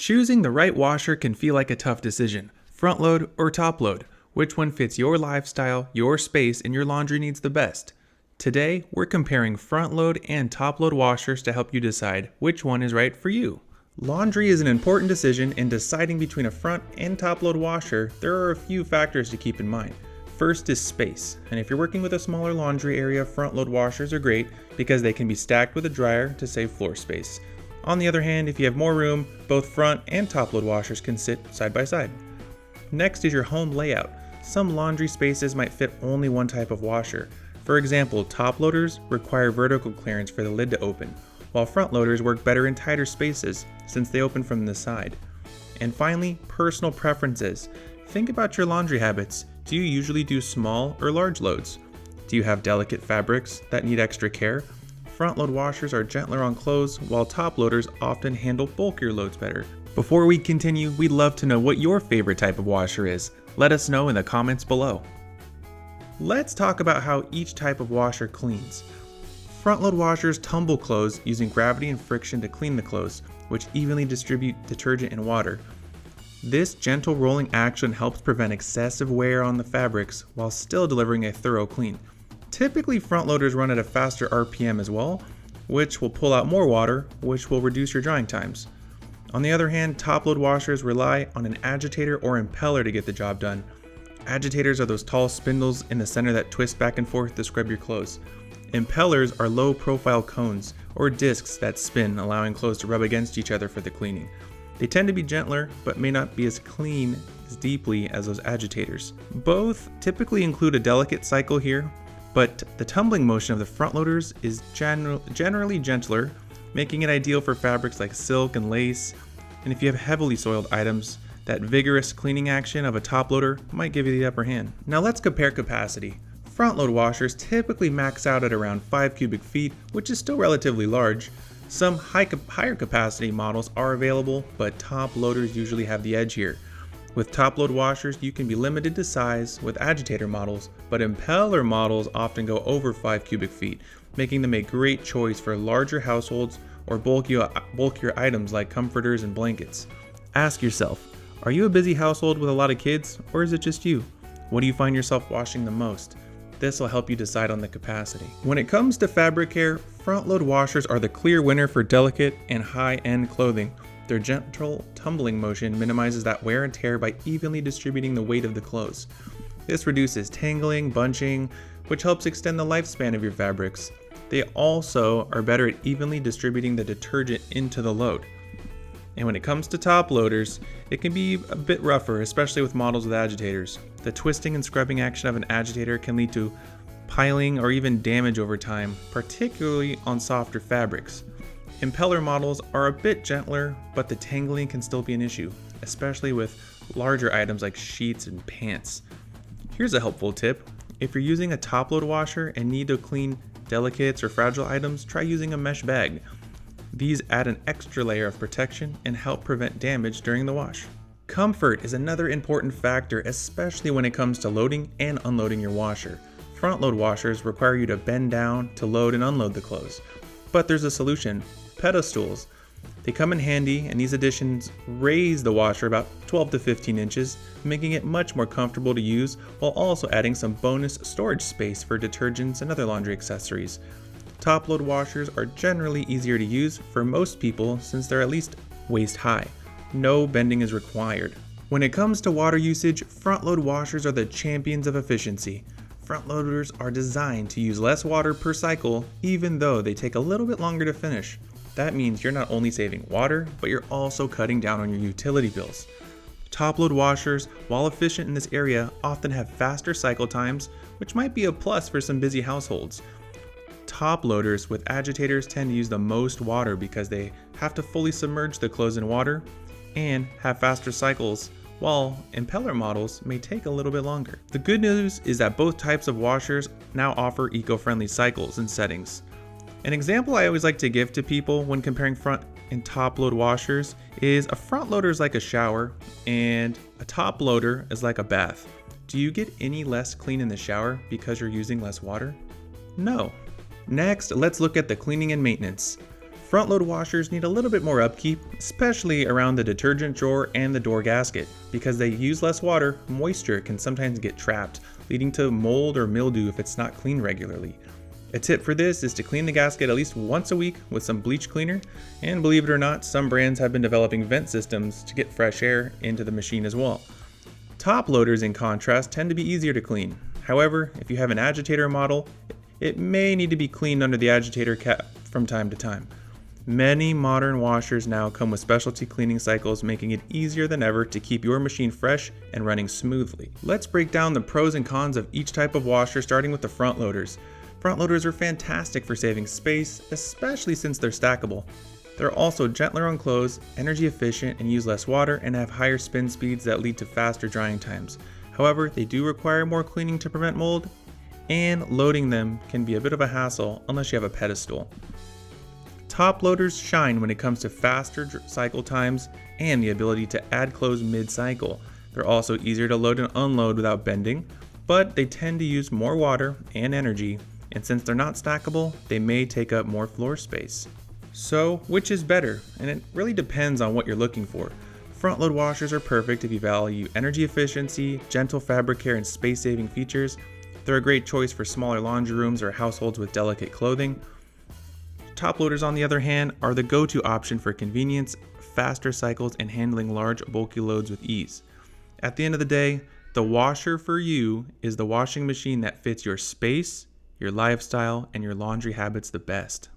Choosing the right washer can feel like a tough decision. Front load or top load? Which one fits your lifestyle, your space, and your laundry needs the best? Today, we're comparing front load and top load washers to help you decide which one is right for you. Laundry is an important decision, and deciding between a front and top load washer, there are a few factors to keep in mind. First is space, and if you're working with a smaller laundry area, front load washers are great because they can be stacked with a dryer to save floor space. On the other hand, if you have more room, both front and top load washers can sit side by side. Next is your home layout. Some laundry spaces might fit only one type of washer. For example, top loaders require vertical clearance for the lid to open, while front loaders work better in tighter spaces since they open from the side. And finally, personal preferences. Think about your laundry habits. Do you usually do small or large loads? Do you have delicate fabrics that need extra care? Front load washers are gentler on clothes, while top loaders often handle bulkier loads better. Before we continue, we'd love to know what your favorite type of washer is. Let us know in the comments below. Let's talk about how each type of washer cleans. Front load washers tumble clothes using gravity and friction to clean the clothes, which evenly distribute detergent and water. This gentle rolling action helps prevent excessive wear on the fabrics while still delivering a thorough clean. Typically, front loaders run at a faster RPM as well, which will pull out more water, which will reduce your drying times. On the other hand, top load washers rely on an agitator or impeller to get the job done. Agitators are those tall spindles in the center that twist back and forth to scrub your clothes. Impellers are low profile cones or discs that spin, allowing clothes to rub against each other for the cleaning. They tend to be gentler, but may not be as clean as deeply as those agitators. Both typically include a delicate cycle here, but the tumbling motion of the front loaders is generally gentler, making it ideal for fabrics like silk and lace. And if you have heavily soiled items, that vigorous cleaning action of a top loader might give you the upper hand. Now let's compare capacity. Front load washers typically max out at around 5 cubic feet, which is still relatively large. Some higher capacity models are available, but top loaders usually have the edge here. With top load washers, you can be limited to size with agitator models, but impeller models often go over 5 cubic feet, making them a great choice for larger households or bulkier items like comforters and blankets. Ask yourself, are you a busy household with a lot of kids, or is it just you? What do you find yourself washing the most? This will help you decide on the capacity. When it comes to fabric care, front load washers are the clear winner for delicate and high-end clothing. Their gentle tumbling motion minimizes that wear and tear by evenly distributing the weight of the clothes. This reduces tangling, bunching, which helps extend the lifespan of your fabrics. They also are better at evenly distributing the detergent into the load. And when it comes to top loaders, it can be a bit rougher, especially with models with agitators. The twisting and scrubbing action of an agitator can lead to piling or even damage over time, particularly on softer fabrics. Impeller models are a bit gentler, but the tangling can still be an issue, especially with larger items like sheets and pants. Here's a helpful tip. If you're using a top load washer and need to clean delicates or fragile items, try using a mesh bag. These add an extra layer of protection and help prevent damage during the wash. Comfort is another important factor, especially when it comes to loading and unloading your washer. Front load washers require you to bend down to load and unload the clothes. But there's a solution. Pedestals. They come in handy, and these additions raise the washer about 12 to 15 inches, making it much more comfortable to use while also adding some bonus storage space for detergents and other laundry accessories. Top load washers are generally easier to use for most people since they're at least waist high. No bending is required. When it comes to water usage, front load washers are the champions of efficiency. Front loaders are designed to use less water per cycle, even though they take a little bit longer to finish. That means you're not only saving water, but you're also cutting down on your utility bills. Top load washers, while efficient in this area, often have faster cycle times, which might be a plus for some busy households. Top loaders with agitators tend to use the most water because they have to fully submerge the clothes in water and have faster cycles, while impeller models may take a little bit longer. The good news is that both types of washers now offer eco-friendly cycles and settings. An example I always like to give to people when comparing front and top load washers is a front loader is like a shower and a top loader is like a bath. Do you get any less clean in the shower because you're using less water? No. Next, let's look at the cleaning and maintenance. Front load washers need a little bit more upkeep, especially around the detergent drawer and the door gasket. Because they use less water, moisture can sometimes get trapped, leading to mold or mildew if it's not cleaned regularly. A tip for this is to clean the gasket at least once a week with some bleach cleaner, and believe it or not, some brands have been developing vent systems to get fresh air into the machine as well. Top loaders, in contrast, tend to be easier to clean. However, if you have an agitator model, it may need to be cleaned under the agitator cap from time to time. Many modern washers now come with specialty cleaning cycles, making it easier than ever to keep your machine fresh and running smoothly. Let's break down the pros and cons of each type of washer, starting with the front loaders. Front loaders are fantastic for saving space, especially since they're stackable. They're also gentler on clothes, energy efficient, and use less water, and have higher spin speeds that lead to faster drying times. However, they do require more cleaning to prevent mold, and loading them can be a bit of a hassle unless you have a pedestal. Top loaders shine when it comes to faster cycle times and the ability to add clothes mid-cycle. They're also easier to load and unload without bending, but they tend to use more water and energy, and since they're not stackable, they may take up more floor space. So, which is better? And it really depends on what you're looking for. Front load washers are perfect if you value energy efficiency, gentle fabric care, and space-saving features. They're a great choice for smaller laundry rooms or households with delicate clothing. Top loaders, on the other hand, are the go-to option for convenience, faster cycles, and handling large, bulky loads with ease. At the end of the day, the washer for you is the washing machine that fits your space, your lifestyle, and your laundry habits the best.